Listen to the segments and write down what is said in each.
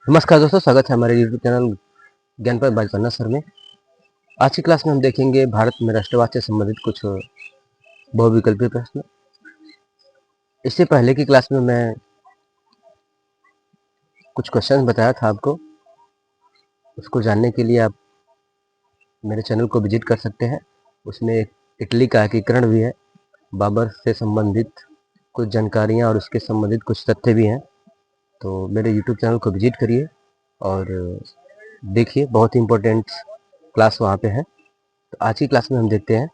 नमस्कार दोस्तों, स्वागत है हमारे यूट्यूब चैनल ज्ञानप्रद बाल पन्ना सर में। आज की क्लास में हम देखेंगे भारत में राष्ट्रवाद से संबंधित कुछ बहुविकल्पीय प्रश्न। इससे पहले की क्लास में मैं कुछ क्वेश्चन बताया था आपको। उसको जानने के लिए आप मेरे चैनल को विजिट कर सकते हैं। उसमें इटली का एकीकरण भी है, बाबर से संबंधित कुछ जानकारियाँ और उसके संबंधित कुछ तथ्य भी हैं। तो मेरे यूट्यूब चैनल को विजिट करिए और देखिए, बहुत ही इम्पोर्टेंट क्लास वहाँ पे है। तो आज की क्लास में हम देखते हैं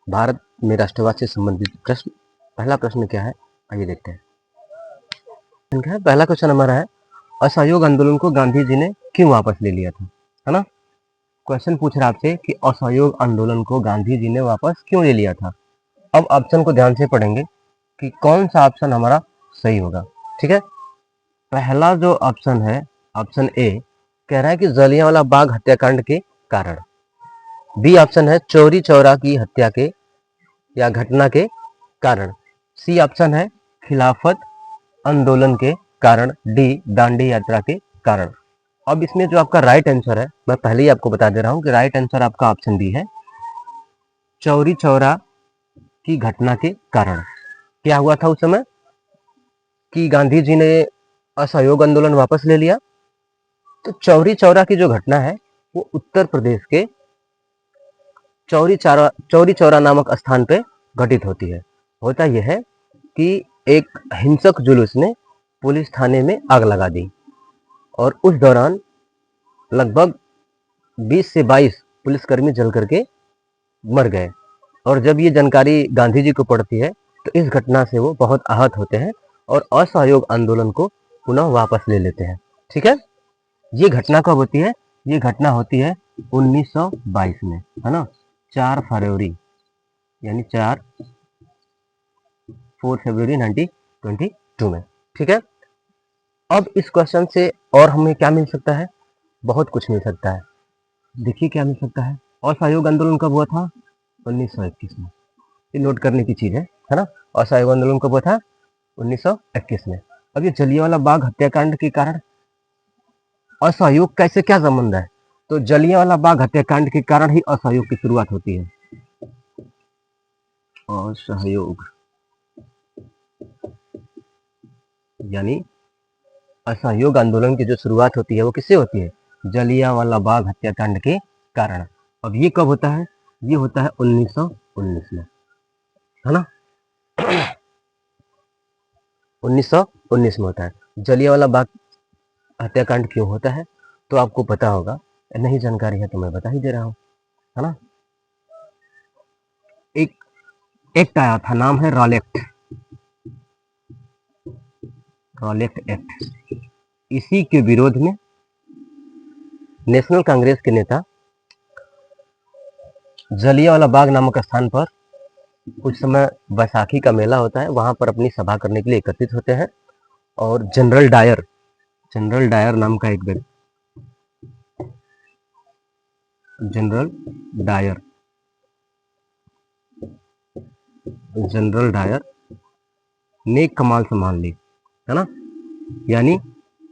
भारत में राष्ट्रवाद से संबंधित प्रश्न। पहला प्रश्न क्या है, आइए देखते हैं। पहला क्वेश्चन हमारा है, असहयोग आंदोलन को गांधी जी ने क्यों वापस ले लिया था, है ना। क्वेश्चन पूछ रहा है आपसे कि असहयोग आंदोलन को गांधी जी ने वापस क्यों ले लिया था। अब ऑप्शन को ध्यान से पढ़ेंगे कि कौन सा ऑप्शन हमारा सही होगा। ठीक है, पहला जो ऑप्शन है, ऑप्शन ए, कह रहा है कि जलियांवाला बाग हत्याकांड के कारण। बी ऑप्शन है चौरी चौरा की हत्या के या घटना के कारण। सी ऑप्शन है खिलाफत आंदोलन के कारण। डी दांडी यात्रा के कारण। अब इसमें जो आपका राइट आंसर है, मैं पहले ही आपको बता दे रहा हूं कि राइट आंसर आपका ऑप्शन डी है, चौरी चौरा की घटना के कारण। क्या हुआ था उस समय कि गांधी जी ने असहयोग आंदोलन वापस ले लिया। तो चौरी चौरा की जो घटना है वो उत्तर प्रदेश के चौरी चौरा नामक स्थान पे घटित होती है। होता यह है कि एक हिंसक जुलूस ने पुलिस थाने में आग लगा दी और उस दौरान लगभग 20 से 22 पुलिसकर्मी जल करके मर गए। और जब ये जानकारी गांधी जी को पड़ती है तो इस घटना से वो बहुत आहत होते हैं और असहयोग आंदोलन को पुनः वापस ले लेते हैं। ठीक है, ये घटना कब होती है? ये घटना होती है 1922 में, है ना, 4 फरवरी, यानी 4 फरवरी 1922 में। ठीक है, अब इस क्वेश्चन से और हमें क्या मिल सकता है? बहुत कुछ मिल सकता है। देखिए क्या मिल सकता है। असहयोग आंदोलन कब हुआ था? 1921 में। ये नोट करने की चीज है ना। असहयोग आंदोलन कब हुआ था? 1921 में। अब ये जलियांवाला बाग हत्याकांड के कारण असहयोग का इससे क्या संबंध है? तो जलियांवाला बाग हत्याकांड के कारण ही असहयोग की शुरुआत होती है। असहयोग यानी असहयोग आंदोलन की जो शुरुआत होती है वो किससे होती है? जलियांवाला बाग हत्याकांड के कारण। अब ये कब होता है? ये होता है 1919 में, है ना। 1919 में होता है। जलियांवाला बाग हत्याकांड क्यों होता है तो आपको पता होगा, नहीं जानकारी है तो मैं बता ही दे रहा हूँ, है ना। एक एक्ट आया था, नाम है रॉलेक्ट एक्ट। इसी के विरोध में नेशनल कांग्रेस के नेता जलियांवाला बाग नामक स्थान पर, उस समय बैसाखी का मेला होता है, वहां पर अपनी सभा करने के लिए एकत्रित होते हैं। और जनरल डायर नाम का एक व्यक्ति, जनरल डायर ने कमाल संभाल ली, है ना। यानी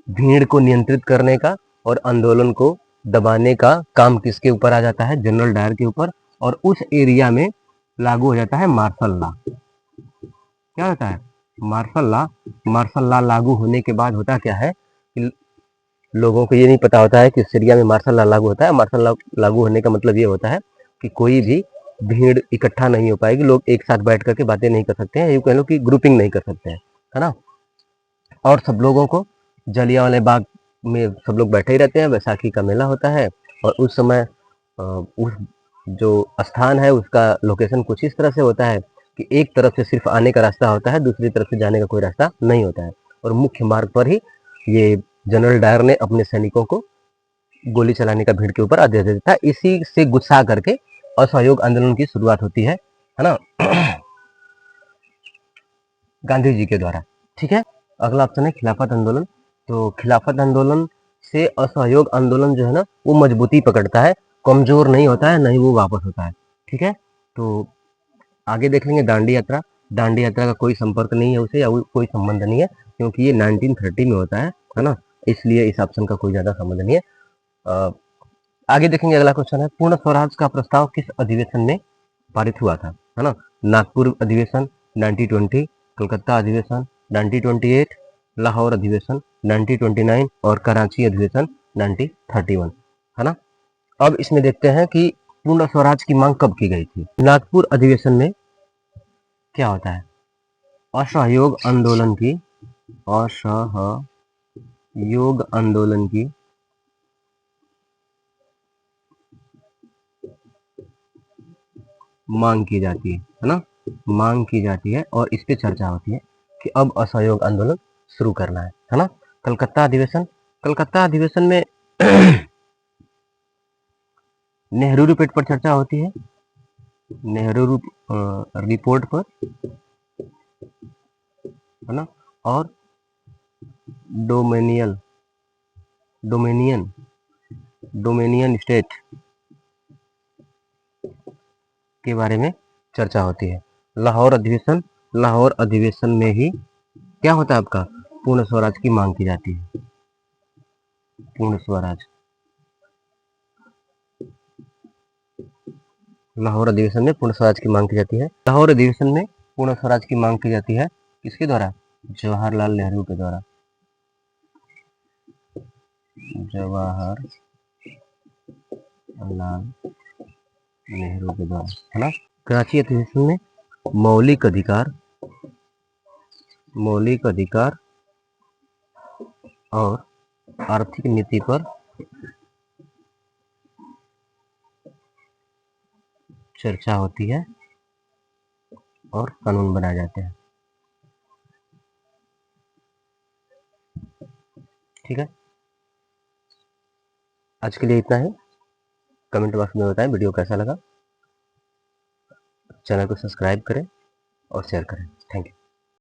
भीड़ को नियंत्रित करने का और आंदोलन को दबाने का काम किसके ऊपर आ जाता है? जनरल डायर के ऊपर। और उस एरिया में लागू हो जाता है मार्शल लॉ। क्या होता है? मार्शल लॉ लागू होने के बाद होता क्या है कि लोगों को ये नहीं पता होता है कि सीरिया में मार्शल लॉ लागू होता है। मार्शल लॉ लागू होने का मतलब ये होता है कि कोई भी भीड़ इकट्ठा नहीं हो पाएगी, लोग एक साथ बैठ करके बातें नहीं कर सकते हैं, यूँ कह लो कि ग्रुपिंग नहीं कर सकते हैं, है ना। और सब लोगों को जलियांवाला बाग में सब लोग बैठे ही रहते हैं, बैसाखी का मेला होता है। और उस समय उस जो स्थान है उसका लोकेशन कुछ इस तरह से होता है कि एक तरफ से सिर्फ आने का रास्ता होता है, दूसरी तरफ से जाने का कोई रास्ता नहीं होता है। और मुख्य मार्ग पर ही ये जनरल डायर ने अपने सैनिकों को गोली चलाने का भीड़ के ऊपर आदेश दे देता है। इसी से गुस्सा करके असहयोग आंदोलन की शुरुआत होती है ना, गांधी जी के द्वारा। ठीक है, अगला ऑप्शन है खिलाफत आंदोलन। तो खिलाफत आंदोलन से असहयोग आंदोलन जो है ना वो मजबूती पकड़ता है, कमजोर नहीं होता है, नहीं वो वापस होता है। ठीक है, तो आगे देख लेंगे दांडी यात्रा का कोई संपर्क नहीं है उसे, या कोई संबंध नहीं है, क्योंकि ये 1930 में होता है ना। इसलिए इस ऑप्शन का कोई ज़्यादा संबंध नहीं है। आगे देखेंगे, अगला क्वेश्चन है, पूर्ण स्वराज का प्रस्ताव किस अधिवेशन में पारित हुआ था, है ना। नागपुर अधिवेशन 1920, कलकत्ता अधिवेशन 1928, लाहौर अधिवेशन 1929 और कराची अधिवेशन 1931, है ना। अब इसमें देखते हैं कि पूर्ण स्वराज की मांग कब की गई थी। नागपुर अधिवेशन में क्या होता है, असहयोग आंदोलन की मांग की जाती है ना, मांग की जाती है और इस पे चर्चा होती है कि अब असहयोग आंदोलन शुरू करना है ना। कलकत्ता अधिवेशन में नेहरू रिपोर्ट पर चर्चा होती है, नेहरू रिपोर्ट पर, है ना। और डोमेनियन स्टेट के बारे में चर्चा होती है। लाहौर अधिवेशन में ही क्या होता है आपका, पूर्ण स्वराज की मांग की जाती है। पूर्ण स्वराज, लाहौर अधिवेशन में पूर्ण स्वराज की मांग की जाती है। लाहौर अधिवेशन में पूर्ण स्वराज की मांग की जाती है किसके द्वारा, जवाहरलाल नेहरू के द्वारा, जवाहरलाल नेहरू के द्वारा, है ना। कराची अधिवेशन में मौलिक अधिकार और आर्थिक नीति पर चर्चा होती है और कानून बनाए जाते हैं। ठीक है, आज के लिए इतना ही। कमेंट बॉक्स में बताएं वीडियो कैसा लगा। चैनल को सब्सक्राइब करें और शेयर करें। Thank you.